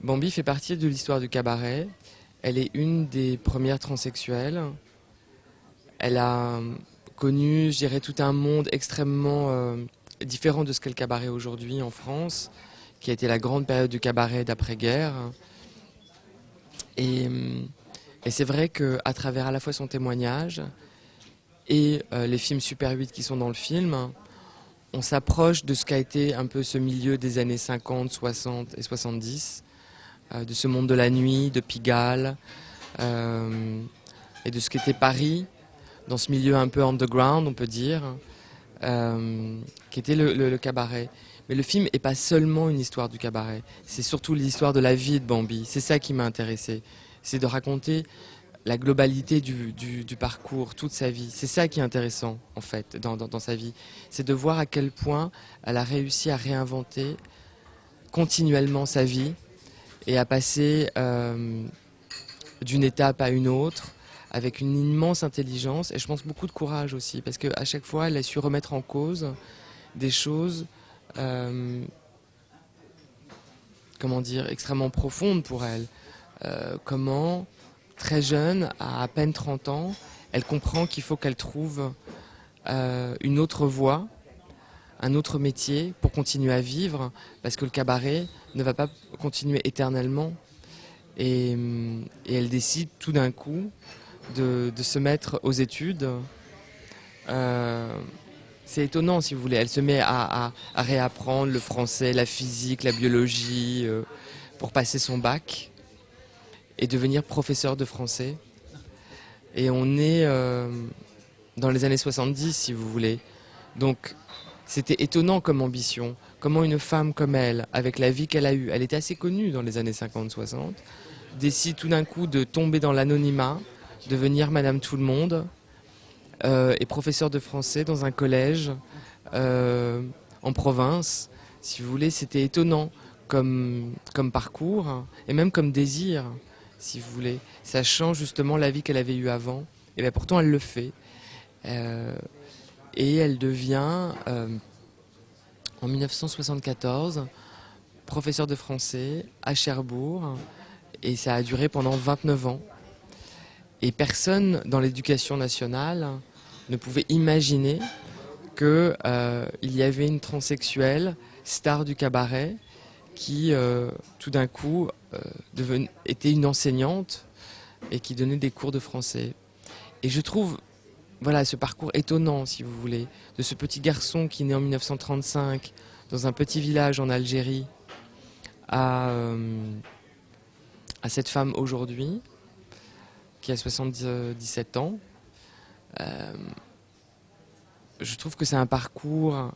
Bambi fait partie de l'histoire du cabaret. Elle est une des premières transsexuelles. Elle a connu, je dirais, tout un monde extrêmement différent de ce qu'est le cabaret aujourd'hui en France, qui a été la grande période du cabaret d'après-guerre. Et, et c'est vrai qu'à travers à la fois son témoignage et les films Super 8 qui sont dans le film, on s'approche de ce qu'a été un peu ce milieu des années 50, 60 et 70, de ce monde de la nuit, de Pigalle, et de ce qu'était Paris, dans ce milieu un peu underground, on peut dire, qui était le cabaret. Mais le film n'est pas seulement une histoire du cabaret, c'est surtout l'histoire de la vie de Bambi. C'est ça qui m'a intéressé, c'est de raconter la globalité du parcours, toute sa vie. C'est ça qui est intéressant, en fait, dans sa vie. C'est de voir à quel point elle a réussi à réinventer continuellement sa vie et à passer d'une étape à une autre avec une immense intelligence et je pense beaucoup de courage aussi, parce qu'à chaque fois, elle a su remettre en cause des choses, comment dire, extrêmement profondes pour elle. Comment, très jeune, à peine 30 ans, elle comprend qu'il faut qu'elle trouve une autre voie, un autre métier pour continuer à vivre, parce que le cabaret ne va pas continuer éternellement. Et elle décide tout d'un coup de se mettre aux études. C'est étonnant, si vous voulez. Elle se met à réapprendre le français, la physique, la biologie, pour passer son bac et devenir professeur de français. Et on est dans les années 70, si vous voulez. Donc, c'était étonnant comme ambition. Comment une femme comme elle, avec la vie qu'elle a eue, elle était assez connue dans les années 50-60, décide tout d'un coup de tomber dans l'anonymat, devenir Madame Tout-le-Monde, et professeur de français dans un collège en province. Si vous voulez, c'était étonnant comme parcours, et même comme désir, si vous voulez, sachant justement la vie qu'elle avait eue avant. Et bien pourtant, elle le fait. Et elle devient, en 1974, professeur de français à Cherbourg. Et ça a duré pendant 29 ans. Et personne dans l'éducation nationale ne pouvait imaginer qu'il y avait une transsexuelle, star du cabaret, qui tout d'un coup était une enseignante et qui donnait des cours de français. Et je trouve voilà, ce parcours étonnant, si vous voulez, de ce petit garçon qui naît en 1935 dans un petit village en Algérie à cette femme aujourd'hui qui a 77 ans. Je trouve que c'est un parcours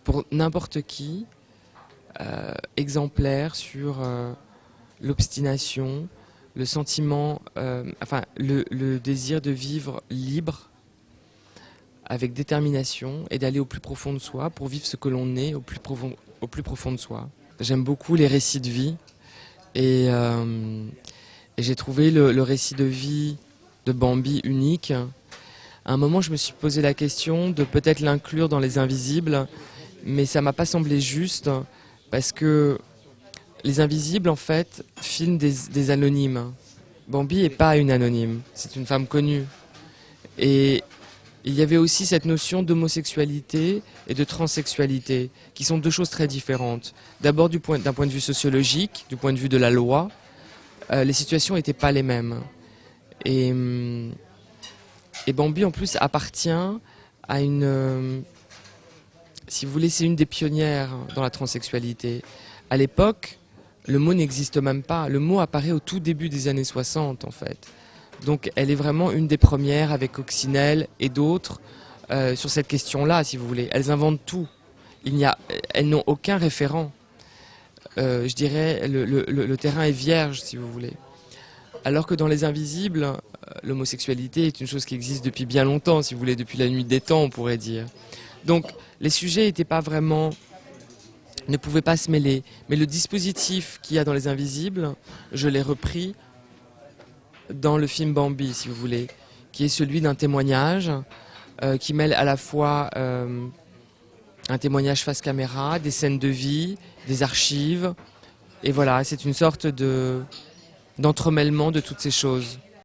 pour n'importe qui exemplaire sur l'obstination, le sentiment, le désir de vivre libre, avec détermination et d'aller au plus profond de soi pour vivre ce que l'on est au plus profond de soi. J'aime beaucoup les récits de vie et j'ai trouvé le récit de vie de Bambi unique. À un moment, je me suis posé la question de peut-être l'inclure dans Les Invisibles, mais ça m'a pas semblé juste parce que Les Invisibles, en fait, filment des anonymes. Bambi n'est pas une anonyme, c'est une femme connue. Et il y avait aussi cette notion d'homosexualité et de transsexualité, qui sont deux choses très différentes. D'abord, d'un point de vue sociologique, du point de vue de la loi, les situations n'étaient pas les mêmes. Et Bambi, en plus, appartient à une... si vous voulez, c'est une des pionnières dans la transsexualité. À l'époque, le mot n'existe même pas. Le mot apparaît au tout début des années 60, en fait. Donc elle est vraiment une des premières, avec Coccinelle et d'autres, sur cette question-là, si vous voulez. Elles inventent tout. Elles n'ont aucun référent. Je dirais, le terrain est vierge, si vous voulez. Alors que dans Les Invisibles, l'homosexualité est une chose qui existe depuis bien longtemps, si vous voulez, depuis la nuit des temps, on pourrait dire. Donc les sujets n'étaient pas vraiment... ne pouvaient pas se mêler. Mais le dispositif qu'il y a dans Les Invisibles, je l'ai repris dans le film Bambi, si vous voulez, qui est celui d'un témoignage qui mêle à la fois un témoignage face caméra, des scènes de vie, des archives, Et voilà, c'est une sorte d'entremêlement de toutes ces choses.